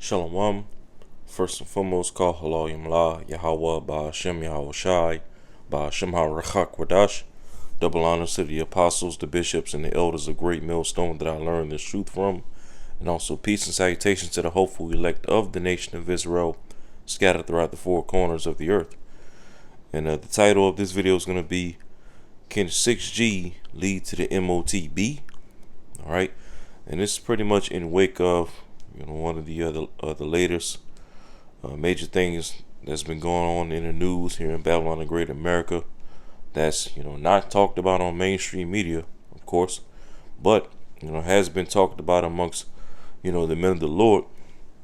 Shalom. First and foremost, call Halal Yamla, Yahweh, Ba'ashem Yahweh Shai, Ba'ashem HaRachak Wadash. Double honors to the apostles, the bishops, and the elders of Great Millstone that I learned this truth from. And also peace and salutations to the hopeful elect of the nation of Israel, scattered throughout the four corners of the earth. And the title of this video is going to be, Can 6G lead to the MOTB? Alright. And this is pretty much in wake of one of the latest major things that's been going on in the news here in Babylon the Great America. That's not talked about on mainstream media, of course, but has been talked about amongst the men of the Lord.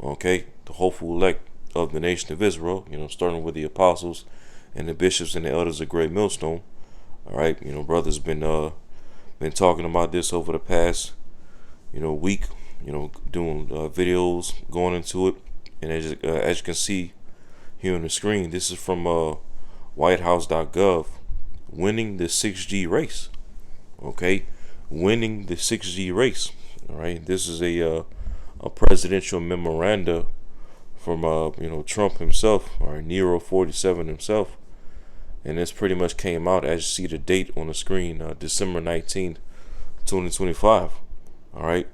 Okay, the hopeful elect of the nation of Israel. Starting with the apostles and the bishops and the elders of Great Millstone. All right, brothers been talking about this over the past week. Doing videos, going into it, and as you can see here on the screen, this is from whitehouse.gov. Winning the 6G race. Okay, winning the 6G race. All right, this is a presidential memoranda from Trump himself, or Nero 47 himself, and this pretty much came out, as you see the date on the screen, December 19th, 2025. All right.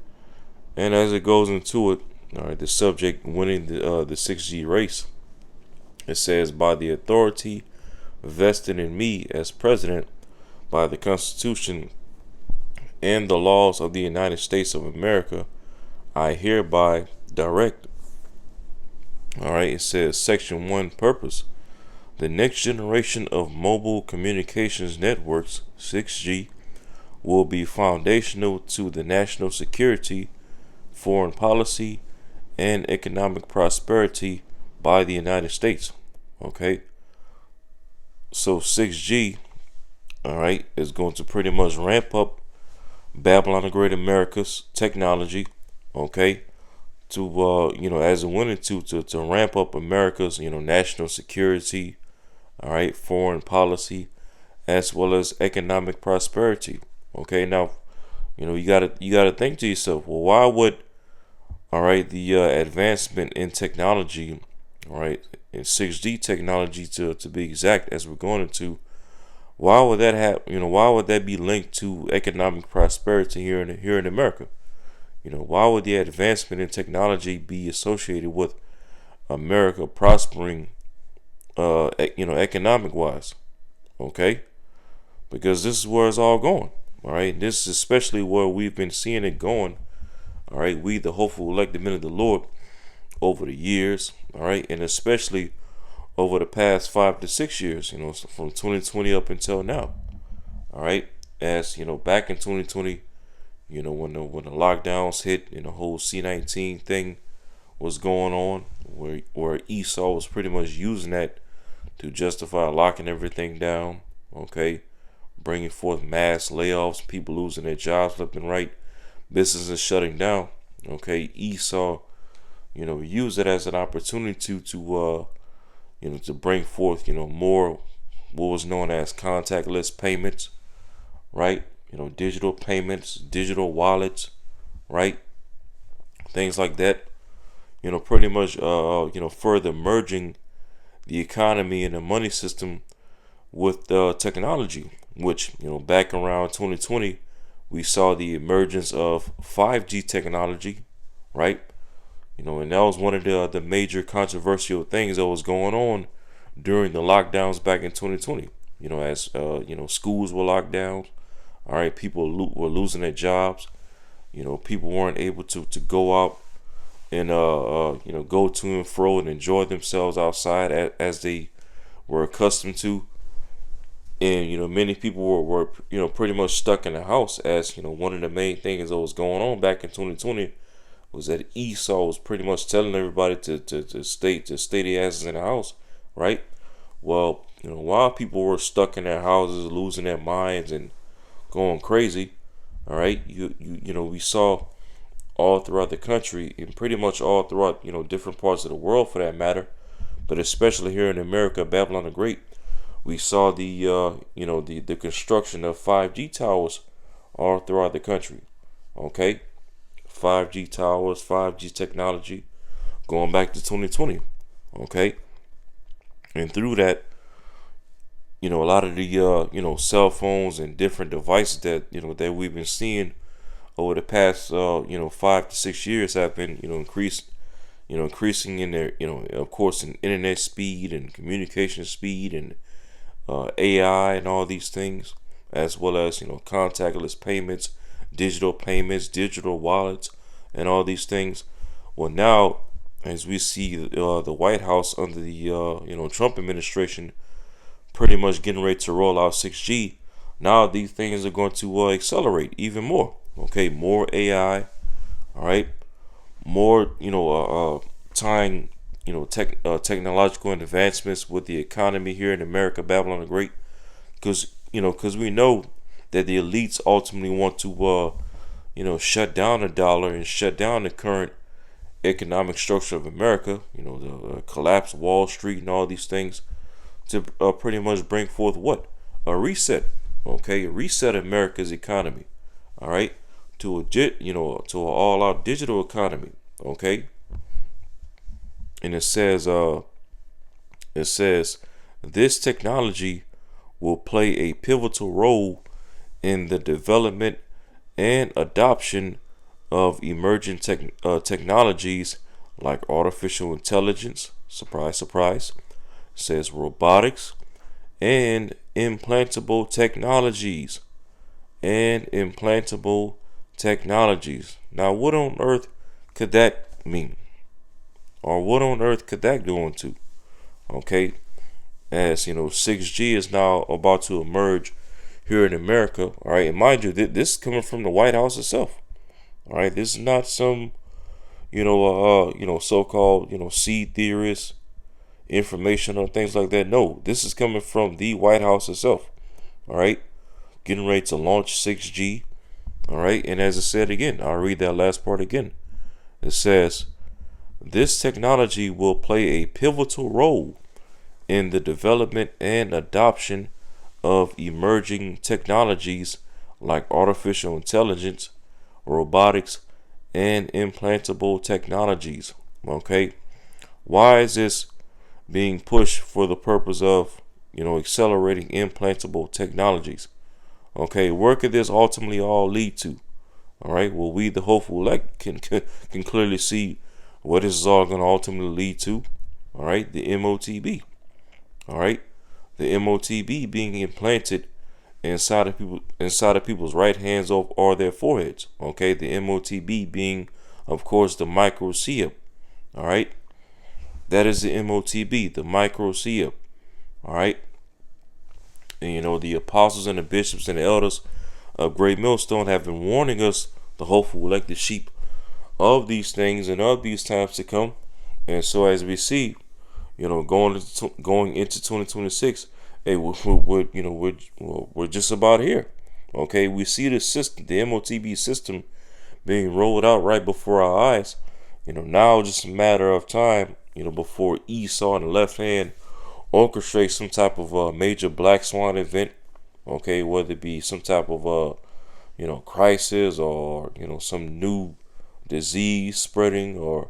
And as it goes into it, all right, the subject winning the 6G race, it says, by the authority vested in me as president by the Constitution and the laws of the United States of America, I hereby direct. All right, it says Section 1 purpose. The next generation of mobile communications networks, 6G, will be foundational to the national security, foreign policy, and economic prosperity by the United States. Okay, so 6G, all right, is going to pretty much ramp up Babylon the Great America's technology. Okay, to as it went into to ramp up America's national security, all right, foreign policy, as well as economic prosperity. Okay, now you gotta think to yourself, well, why would the advancement in technology, all right, in 6G technology to be exact, as we're going into, why would that have why would that be linked to economic prosperity here in America? Why would the advancement in technology be associated with America prospering economic wise? Okay, because this is where it's all going. All right, this is especially where we've been seeing it going. All right, we the hopeful elected men of the Lord over the years. All right, and especially over the past 5 to 6 years. From 2020 up until now. All right, as back in 2020, when the lockdowns hit and the whole C-19 thing was going on, where Esau was pretty much using that to justify locking everything down. Okay, bringing forth mass layoffs, people losing their jobs left and right, businesses shutting down. Okay, Esau, used it as an opportunity to bring forth, more what was known as contactless payments, right? Digital payments, digital wallets, right? Things like that. Pretty much, further merging the economy and the money system with technology, which, back around 2020, we saw the emergence of 5G technology, right? And that was one of the major controversial things that was going on during the lockdowns back in 2020. As schools were locked down, all right, people were losing their jobs. People weren't able to go out and go to and fro and enjoy themselves outside as they were accustomed to. And many people were pretty much stuck in the house, as one of the main things that was going on back in 2020 was that Esau was pretty much telling everybody to stay their asses in the house, right? Well, while people were stuck in their houses, losing their minds and going crazy, all right, we saw all throughout the country and pretty much all throughout different parts of the world for that matter, but especially here in America, Babylon the Great, we saw the construction of 5G towers all throughout the country. Okay, 5G towers, 5G technology, going back to 2020. Okay, and through that, a lot of the cell phones and different devices that that we've been seeing over the past 5 to 6 years have been increasing in their of course in internet speed and communication speed and AI and all these things, as well as contactless payments, digital wallets, and all these things. Well, now as we see the White House under the Trump administration pretty much getting ready to roll out 6G, now these things are going to accelerate even more. Okay, more AI, all right, more tying technological advancements with the economy here in America, Babylon the Great, because we know that the elites ultimately want to shut down the dollar and shut down the current economic structure of America. The collapse of Wall Street and all these things to pretty much bring forth what? A reset. Okay, a reset America's economy. All right, to to an all-out digital economy. Okay, and it says this technology will play a pivotal role in the development and adoption of emerging technologies like artificial intelligence. Surprise, surprise. It says robotics and implantable technologies. Now, what on earth could that mean? Or what on earth could that go into? Okay, as 6G is now about to emerge here in America. All right, and mind you, this is coming from the White House itself. All right, this is not some so-called seed theorists information or things like that. No, this is coming from the White House itself. All right, getting ready to launch 6G. All right, and as I said again, I'll read that last part again. It says, this technology will play a pivotal role in the development and adoption of emerging technologies like artificial intelligence, robotics, and implantable technologies. Okay, why is this being pushed? For the purpose of accelerating implantable technologies. Okay, where could this ultimately all lead to? All right, well, we the hopeful elect can clearly see what this is all going to ultimately lead to. All right, the MOTB. All right, the MOTB being implanted inside of people's right hands or their foreheads. Okay, the MOTB being, of course, the microchip. All right, that is the MOTB, the microchip. All right, and the apostles and the bishops and the elders of Great Millstone have been warning us, the hopeful elected sheep, of these things and of these times to come. And so as we see, going into 2026, hey, we're just about here. Okay, we see the system, the MOTB system, being rolled out right before our eyes. Now just a matter of time, before Esau on the left hand orchestrate some type of major black swan event. Okay, whether it be some type of crisis or some new disease spreading or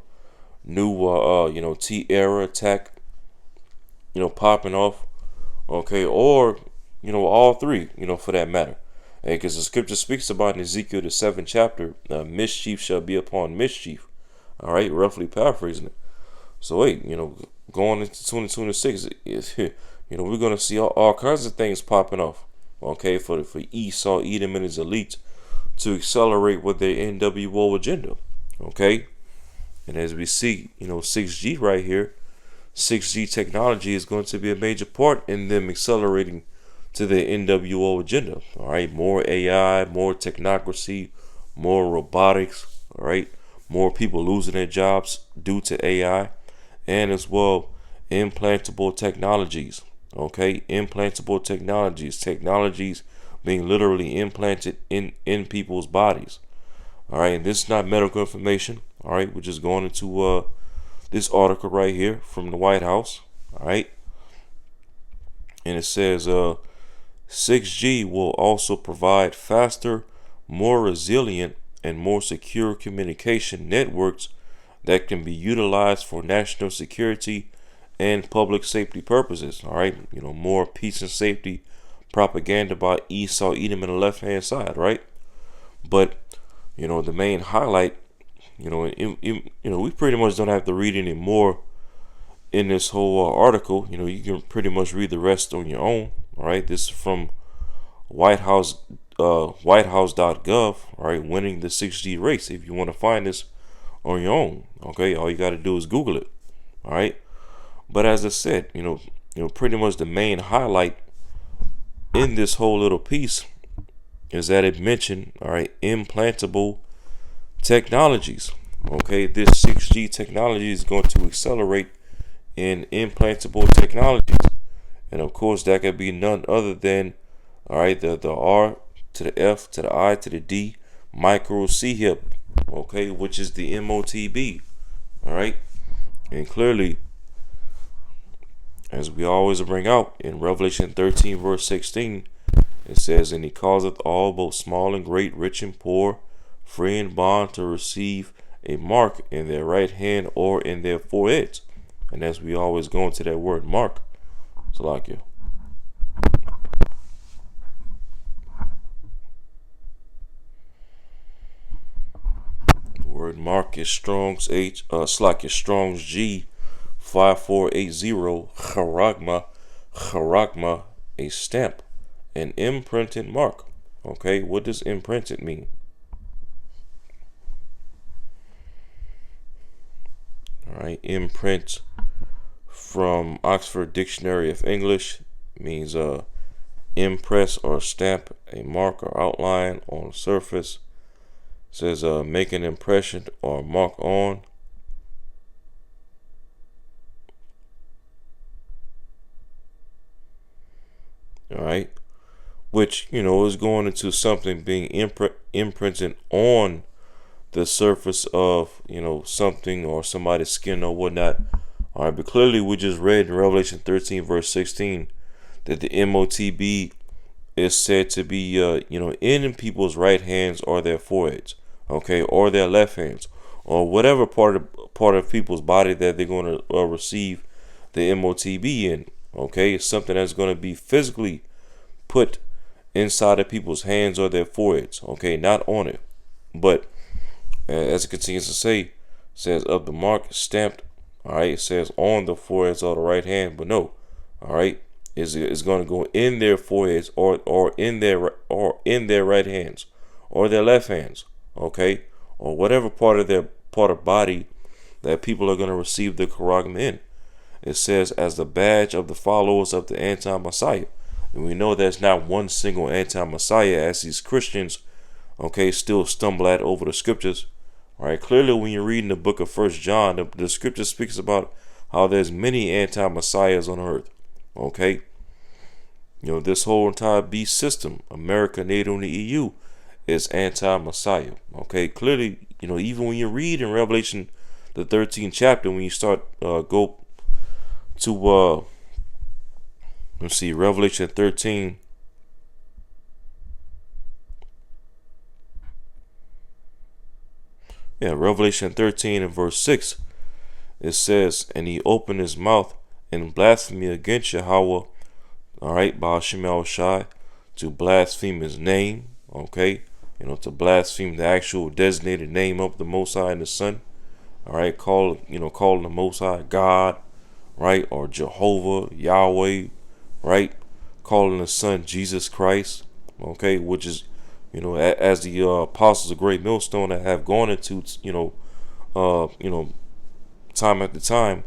new T-era attack popping off. Okay, or all three, for that matter. Because the scripture speaks about in Ezekiel the 7th chapter, mischief shall be upon mischief. All right, roughly paraphrasing it. So wait, going into 2026, we're gonna see all kinds of things popping off. Okay, for Esau, Edom, and his elite to accelerate with their NWO agenda. Okay, and as we see, 6G right here, 6G technology is going to be a major part in them accelerating to their NWO agenda. All right, more AI, more technocracy, more robotics. All right, more people losing their jobs due to AI, and as well implantable technologies. Okay, implantable technologies being literally implanted in people's bodies. All right, and this is not medical information. All right, we're just going into this article right here from the White House. All right, and it says 6G will also provide faster, more resilient, and more secure communication networks that can be utilized for national security and public safety purposes. All right, more peace and safety propaganda by Esau Edom on the left hand side, right? But the main highlight, we pretty much don't have to read any more in this whole article. You can pretty much read the rest on your own. All right, this is from White House, whitehouse.gov. All right, winning the 6G race. If you want to find this on your own, okay, all you got to do is Google it. All right, but as I said, pretty much the main highlight in this whole little piece is that it mentioned, all right, implantable technologies. Okay, this 6G technology is going to accelerate in implantable technologies, and of course that could be none other than, all right, the R to the F to the I to the D micro C hip, okay, which is the MOTB. All right, and clearly, as we always bring out in Revelation 13 verse 16, it says, and he causeth all, both small and great, rich and poor, free and bond, to receive a mark in their right hand or in their foreheads. And as we always go into that word mark, Salakia. The word mark is Strong's Strong's G 5480, charagma, a stamp, an imprinted mark. Okay, what does imprinted mean? All right, imprint from Oxford Dictionary of English means impress or stamp a mark or outline on a surface. It says make an impression or mark on. All right, which is going into something being imprinted on the surface of something or somebody's skin or whatnot. All right, but clearly we just read in Revelation 13 verse 16 that the MOTB is said to be in people's right hands or their foreheads, okay, or their left hands, or whatever part of people's body that they're going to receive the MOTB in. Okay, it's something that's going to be physically put inside of people's hands or their foreheads. Okay, not on it, but as it continues to say, it says of the mark stamped. All right, it says on the foreheads or the right hand, but no. All right, is going to go in their foreheads or in their right hands or their left hands. Okay, or whatever part of body that people are going to receive the charagma in. It says as the badge of the followers of the anti-Messiah. And we know there's not one single anti-Messiah, as these Christians, okay, still stumble at over the scriptures. All right, clearly when you're reading the book of 1 John, the scripture speaks about how there's many anti-Messiahs on earth. Okay, this whole entire beast system, America, NATO, and the EU, is anti-Messiah. Okay, clearly, even when you read in Revelation, the 13th chapter, when you start go to let's see, Revelation 13. Yeah, Revelation 13 and verse 6. It says, and he opened his mouth in blasphemy against Yahweh, all right, by Hashem Shai, to blaspheme his name, okay, to blaspheme the actual designated name of the Most High and the Son, all right, calling the Most High God, right, or Jehovah, Yahweh, right, calling the Son Jesus Christ, okay, which is, as the apostles of Great Millstone that have gone into, time after time,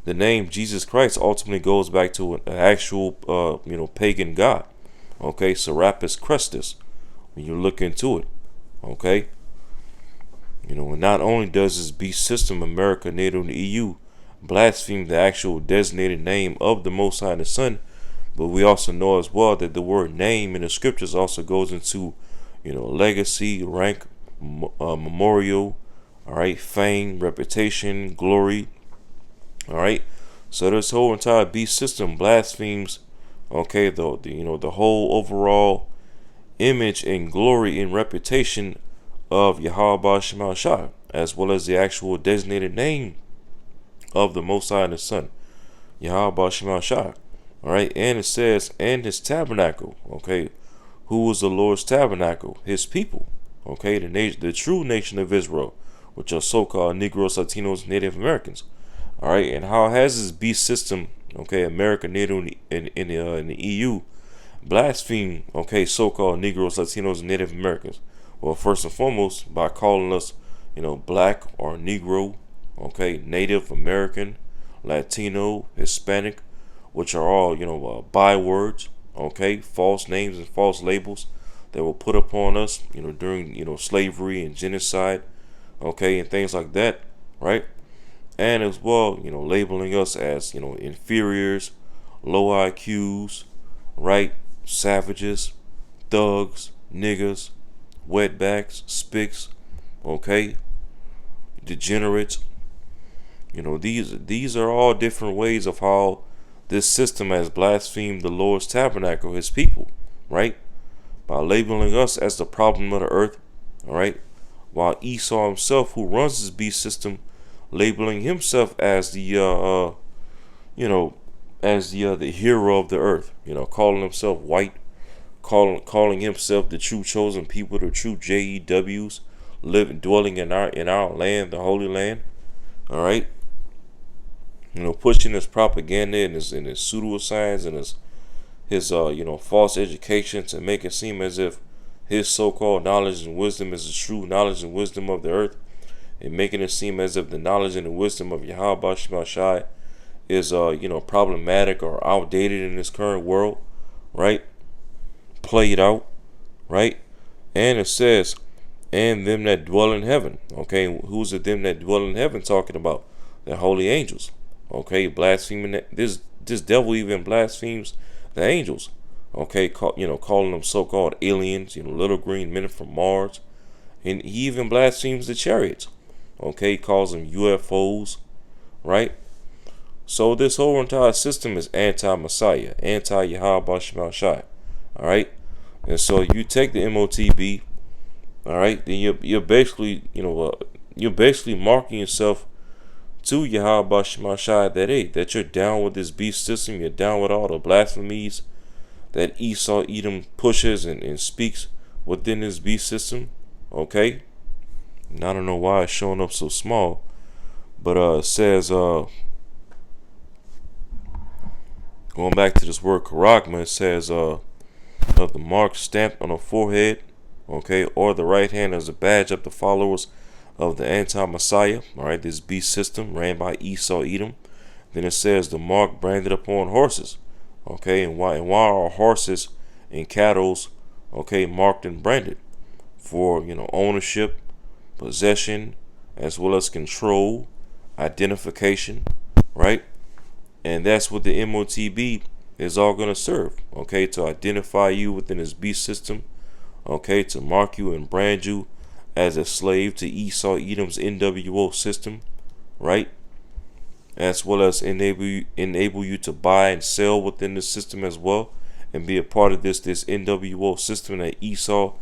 the name Jesus Christ ultimately goes back to an actual, pagan god, okay, Serapis Christus, when you look into it, okay, and not only does this beast system, America, NATO, and the EU, blaspheme the actual designated name of the Most High and the Son, but we also know as well that the word name in the scriptures also goes into, legacy, rank, memorial, all right, fame, reputation, glory, all right. So this whole entire beast system blasphemes, okay, the whole overall image and glory and reputation of Yahweh Shemal Shai. as well as the actual designated name of the Most High and His Son, Yahweh Shema Shai. All right, and it says, and His tabernacle. Okay, who was the Lord's tabernacle? His people. Okay, the true nation of Israel, which are so-called Negroes, Latinos, Native Americans. All right, and how has this beast system, okay, America, NATO, in the EU, blaspheme, okay, so-called Negroes, Latinos, and Native Americans? Well, first and foremost, by calling us, black or Negro, okay, Native American, Latino, Hispanic, which are all, bywords, okay, false names and false labels that were put upon us, during, slavery and genocide, okay, and things like that, right? And as well, labeling us as, inferiors, low IQs, right? Savages, thugs, niggas, wetbacks, spics, okay, degenerates. These are all different ways of how this system has blasphemed the Lord's tabernacle, His people, right? By labeling us as the problem of the earth, all right? While Esau himself, who runs this beast system, labeling himself as the the hero of the earth, calling himself white, calling himself the true chosen people, the true JEWs, dwelling in our land, the Holy Land. All right, pushing his propaganda and his pseudoscience and his false education to make it seem as if his so-called knowledge and wisdom is the true knowledge and wisdom of the earth, and making it seem as if the knowledge and the wisdom of Yahweh Shema Shai is problematic or outdated in this current world, right? Played out, right? And it says, and them that dwell in heaven. Okay, who's the them that dwell in heaven talking about? The holy angels. Okay, blaspheming this devil even blasphemes the angels. Okay, calling them so-called aliens, little green men from Mars, and he even blasphemes the chariots. Okay, calls them UFOs, right? So this whole entire system is anti-Messiah, anti-Yahweh Shema Shai. All right, and so you take the MOTB, all right, then you're basically you're basically marking yourself to Yahweh Shema Shai that you're down with this beast system, you're down with all the blasphemies that Esau Edom pushes and speaks within this beast system. Okay, and I don't know why it's showing up so small, but it says going back to this word charagma, it says of the mark stamped on the forehead, okay, or the right hand as a badge of the followers of the anti-Messiah. All right, this beast system ran by Esau Edom. Then it says the mark branded upon horses. Okay, and why are horses and cattle, okay, marked and branded? For ownership, possession, as well as control, identification, right? And that's what the MOTB is all going to serve, okay, to identify you within this beast system, okay, to mark you and brand you as a slave to Esau Edom's NWO system, right? As well as enable you to buy and sell within the system as well, and be a part of this NWO system that Esau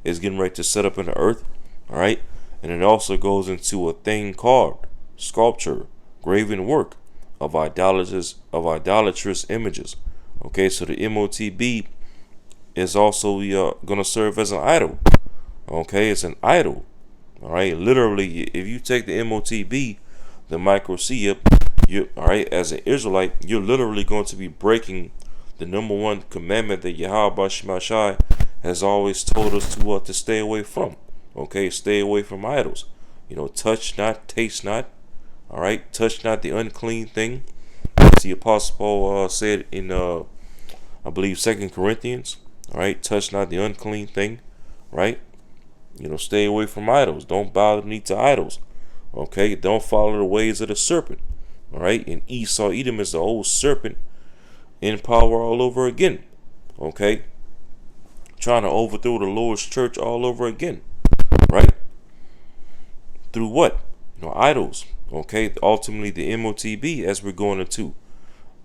is getting ready to set up in the earth. All right, and it also goes into a thing carved, sculpture, graven work of idolatrous images. Okay, so the MOTB is also going to serve as an idol. Okay, it's an idol. All right, literally, if you take the MOTB, the microsia, all right, as an Israelite, you're literally going to be breaking the number one commandment that Yahweh Shema Shai has always told us to stay away from. Okay, stay away from idols. Touch not, taste not. All right, touch not the unclean thing. As the Apostle Paul said in, I believe, 2 Corinthians. All right, touch not the unclean thing. Right. Stay away from idols. Don't bow the knee to idols. Okay, don't follow the ways of the serpent. All right, and Esau Edom is the old serpent in power all over again. Okay, trying to overthrow the Lord's church all over again. Right? Through what? Idols. Okay, ultimately the MOTB, as we're going into.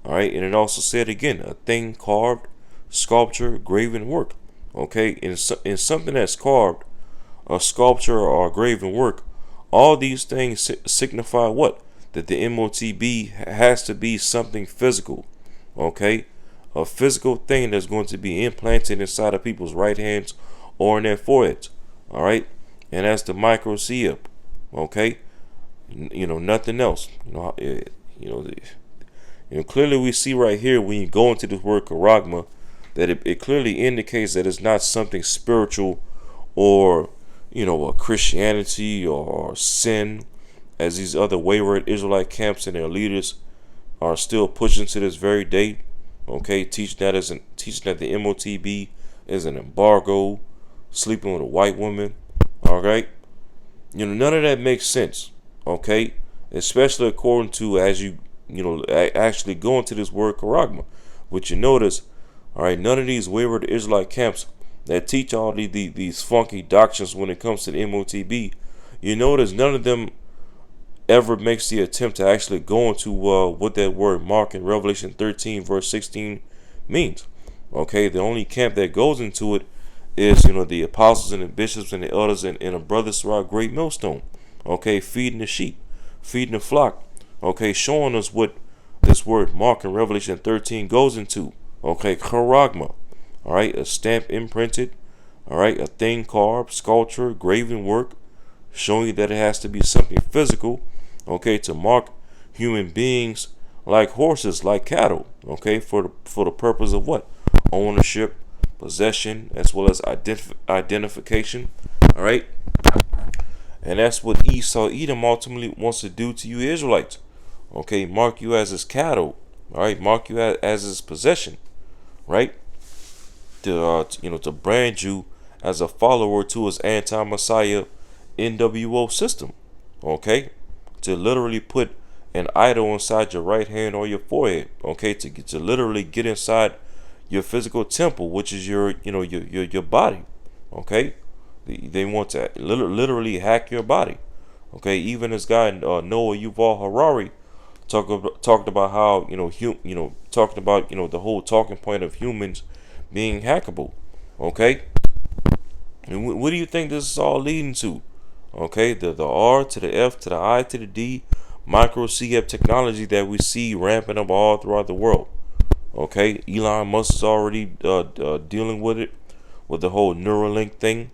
All right, and it also said again, a thing carved, sculpture, graven work. Okay, in something that's carved, a sculpture or a graven work, All these things signify what? That the MOTB has to be something physical, okay? A physical thing that's going to be implanted inside of people's right hands or in their foreheads, all right? And that's the micro chip, okay? Nothing else. Clearly we see right here when you go into this word charagma that it clearly indicates that it's not something spiritual or a Christianity or sin, as these other wayward Israelite camps and their leaders are still pushing to this very day. Okay, teaching that the MOTB is an embargo, sleeping with a white woman. All right, none of that makes sense. Okay, especially according to as you actually go into this word charagma, which you notice. All right, none of these wayward Israelite camps that teach all these funky doctrines when it comes to the MOTB, you notice none of them ever makes the attempt to actually go into what that word Mark in Revelation 13 verse 16 means. Okay, the only camp that goes into it is the apostles and the bishops and the elders and the brothers throughout Great Millstone. Okay, feeding the sheep, feeding the flock. Okay, showing us what this word Mark in Revelation 13 goes into. Okay, charagma. All right, a stamp imprinted. All right, a thing carved, sculpture, graven work, showing you that it has to be something physical. Okay, to mark human beings like horses, like cattle. Okay, for the purpose of what? Ownership, possession, as well as identification. All right, and that's what Esau Edom ultimately wants to do to you Israelites. Okay, mark you as his cattle. All right, mark you as his possession. Right, to brand you as a follower to his anti-Messiah NWO system. Okay, to literally put an idol inside your right hand or your forehead. Okay, to literally get inside your physical temple, which is your body. Okay, they want to literally hack your body. Okay, even this guy Noah Yuval Harari talked about how talking about the whole talking point of humans being hackable. Okay, and what do you think this is all leading to? Okay, the R to the F to the I to the D micro CF technology that we see ramping up all throughout the world. Okay, Elon Musk is already dealing with it with the whole Neuralink thing.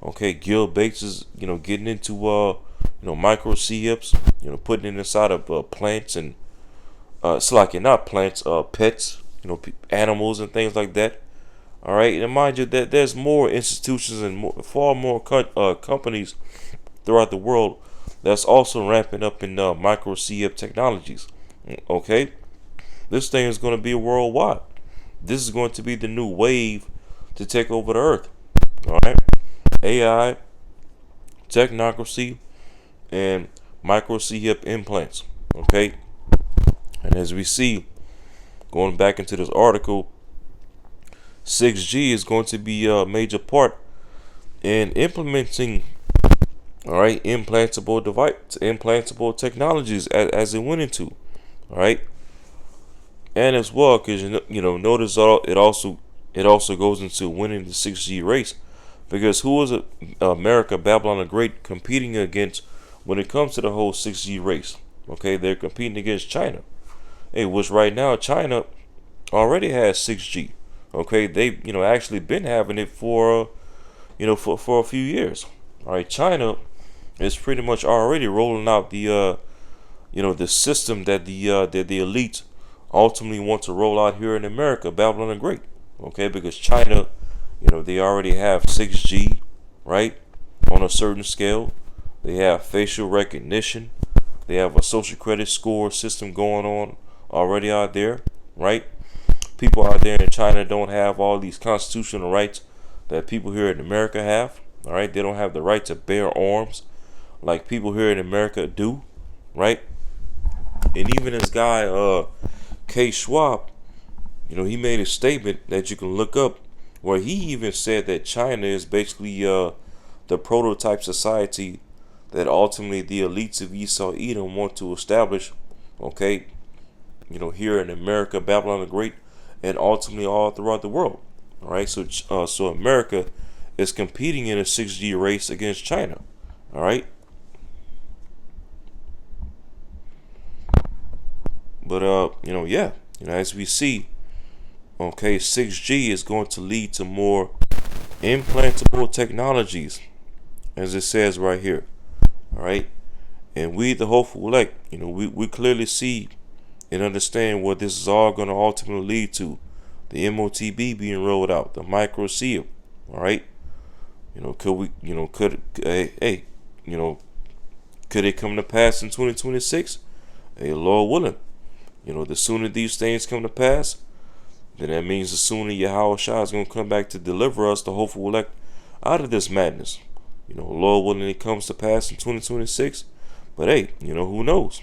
Okay, Gil Bates is getting into micro CFs, putting it inside of plants and it's like not plants, pets, animals and things like that. All right, and mind you that there's more institutions and far more companies throughout the world that's also ramping up in micro CF technologies. Okay, this thing is going to be worldwide. This is going to be the new wave to take over the earth. All right, AI, technocracy, and micro CF implants. Okay, and as we see, going back into this article, 6G is going to be a major part in implementing, all right, implantable technologies as it went into, all right, and as well because notice it also goes into winning the 6G race, because who is America, Babylon the Great competing against when it comes to the whole 6G race? Okay, they're competing against China. Hey, which right now China already has 6G. Okay, they've actually been having it for for a few years. All right, China is pretty much already rolling out the the system that the elites ultimately want to roll out here in America, Babylon the Great. Okay, because China, they already have 6G, right, on a certain scale. They have facial recognition. They have a social credit score system going on already out there, right? People out there in China don't have all these constitutional rights that people here in America have. All right, they don't have the right to bear arms like people here in America do, right? And even this guy, K. Schwab, he made a statement that you can look up where he even said that China is basically the prototype society that ultimately the elites of Esau Edom want to establish. Okay, here in America, Babylon the Great, and ultimately all throughout the world. All right, so America is competing in a 6G race against China. All right, But yeah, as we see, okay, 6G is going to lead to more implantable technologies, as it says right here. All right, and we, the hopeful elect, we clearly see and understand what this is all going to ultimately lead to. The MOTB being rolled out, the micro seal. All right, could we, hey, could it come to pass in 2026? Hey, Lord willing, the sooner these things come to pass, then that means the sooner Yahweh Shah is going to come back to deliver us, the hopeful elect, out of this madness. Lord willing, it comes to pass in 2026. But hey, who knows?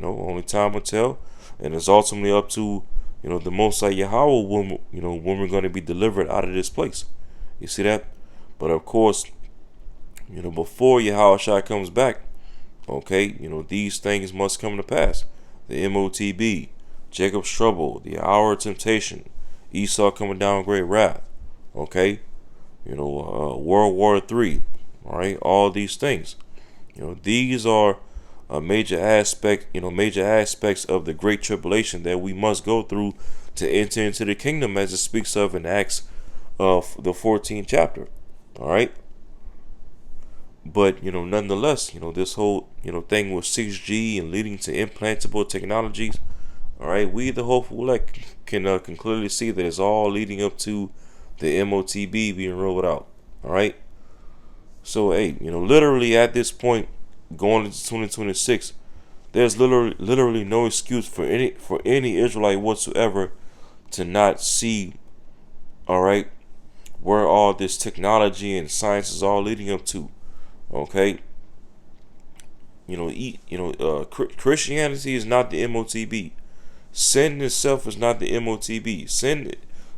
Only time will tell, and it's ultimately up to the Most High Yahweh when when we're going to be delivered out of this place. You see that? But of course, before Yahweh Shai comes back, okay, these things must come to pass. The MOTB, Jacob's trouble, the hour of temptation, Esau coming down great wrath, okay, World War III, all right, all these things. These are major aspects of the great tribulation that we must go through to enter into the kingdom, as it speaks of in Acts of the 14th chapter. All right. But nonetheless, this whole thing with 6G and leading to implantable technologies. All right, we the hopeful elect can clearly see that it's all leading up to the MOTB being rolled out. All right. So hey, literally at this point, going into 2026, there's literally no excuse for any Israelite whatsoever to not see, all right, where all this technology and science is all leading up to. Okay, Christianity is not the MOTB. Sin itself is not the MOTB.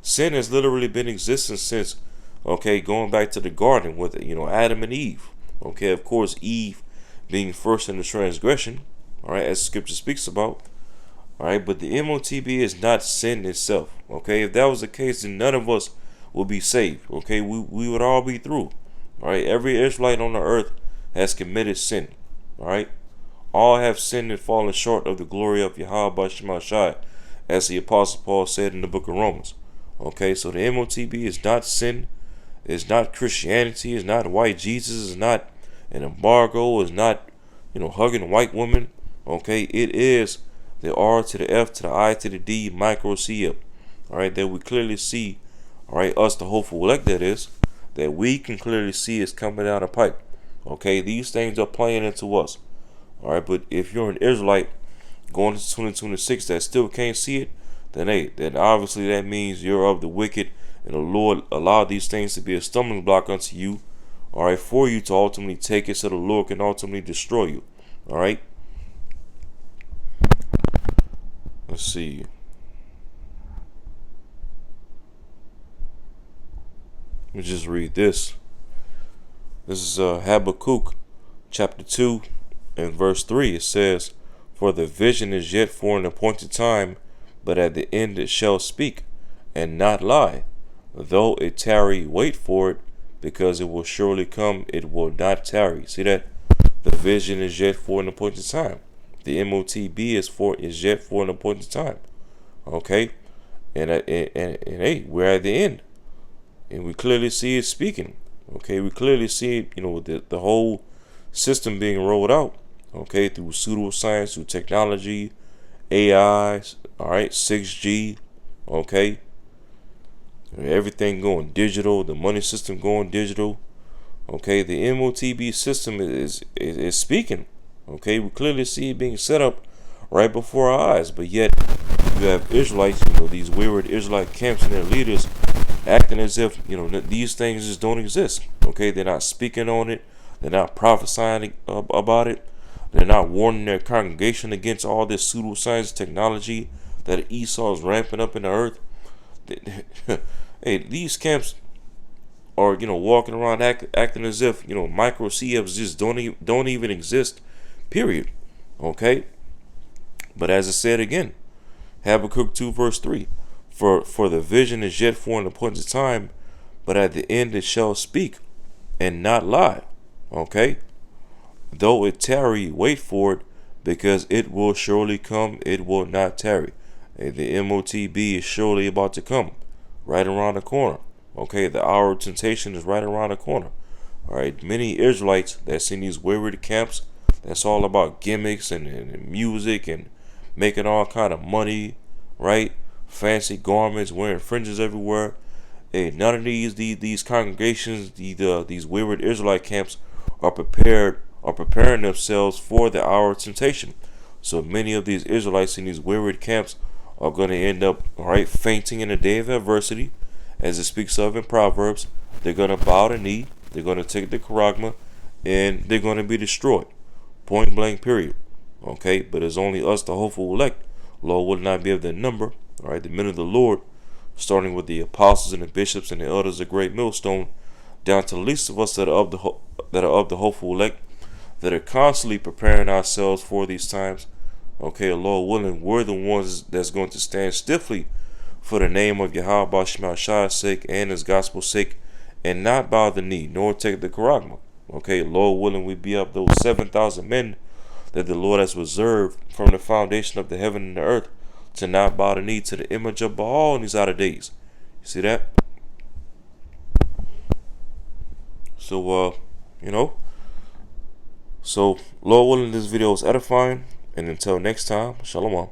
Sin has literally been existing since, okay, going back to the garden with Adam and Eve. Okay, of course, Eve being first in the transgression, all right, as Scripture speaks about. All right, but the MOTB is not sin itself. Okay, if that was the case, then none of us will be saved. Okay, we would all be through. All right, every Israelite on the earth has committed sin. All right, all have sinned and fallen short of the glory of Yahweh B'Shem Shai, as the Apostle Paul said in the book of Romans. Okay, so the MOTB is not sin, it's not Christianity, it's not white Jesus, it's not an embargo, it's not hugging white women. Okay, it is the R to the F to the I to the D micro CF. All right, that we clearly see. All right, us the hopeful elect, that we can clearly see is coming down the pipe. Okay, these things are playing into us. All right, but if you're an Israelite going into 2026 that still can't see it, then obviously that means you're of the wicked, and the Lord allowed these things to be a stumbling block unto you. All right, for you to ultimately take it, so the Lord can ultimately destroy you. All right. Let's see. Let me just read this. This is Habakkuk chapter 2 and verse 3. It says, "For the vision is yet for an appointed time, but at the end it shall speak, and not lie. Though it tarry, wait for it, because it will surely come, it will not tarry." See that? The vision is yet for an appointed time. The MOTB is yet for an appointed time. Okay? And hey, we're at the end. And we clearly see it speaking. Okay, we clearly see it, the whole system being rolled out. Okay, through pseudoscience, through technology, AI, all right, 6G, okay. Everything going digital, the money system going digital. Okay, the MOTB system is speaking. Okay, we clearly see it being set up right before our eyes, but yet you have Israelites, these wayward Israelite camps and their leaders acting as if these things just don't exist. Okay, they're not speaking on it, they're not prophesying about it, they're not warning their congregation against all this pseudoscience technology that Esau is ramping up in the earth. Hey, these camps are walking around acting as if micro CFs just don't even exist. Period. Okay. But as I said again, Habakkuk 2 verse 3, for the vision is yet for an appointed time, but at the end it shall speak, and not lie. Okay. Though it tarry, wait for it, because it will surely come, it will not tarry. The MOTB is surely about to come, right around the corner. Okay, the hour of temptation is right around the corner. All right, many Israelites that's in these wayward camps, that's all about gimmicks and music and making all kind of money, right? Fancy garments, wearing fringes everywhere. Hey, none of these congregations, these wayward Israelite camps, are preparing themselves for the hour of temptation. So many of these Israelites in these wayward camps are going to end up, all right, fainting in the day of adversity, as it speaks of in Proverbs. They're going to bow the knee, they're going to take the charagma, and they're going to be destroyed. Point blank, period. Okay, but it's only us, the hopeful elect. Lord will not be of their number. All right, the men of the Lord, starting with the apostles and the bishops and the elders of great millstone, down to the least of us that are of the hopeful elect, that are constantly preparing ourselves for these times. Okay, Lord willing, we're the ones that's going to stand stiffly for the name of Yahweh Shemashai's sake and his gospel's sake, and not bow the knee, nor take the charagma. Okay, Lord willing, we be up those 7,000 men that the Lord has reserved from the foundation of the heaven and the earth to not bow the knee to the image of Baal in these outer days. You see that? So, so Lord willing, this video is edifying, and until next time, shalom.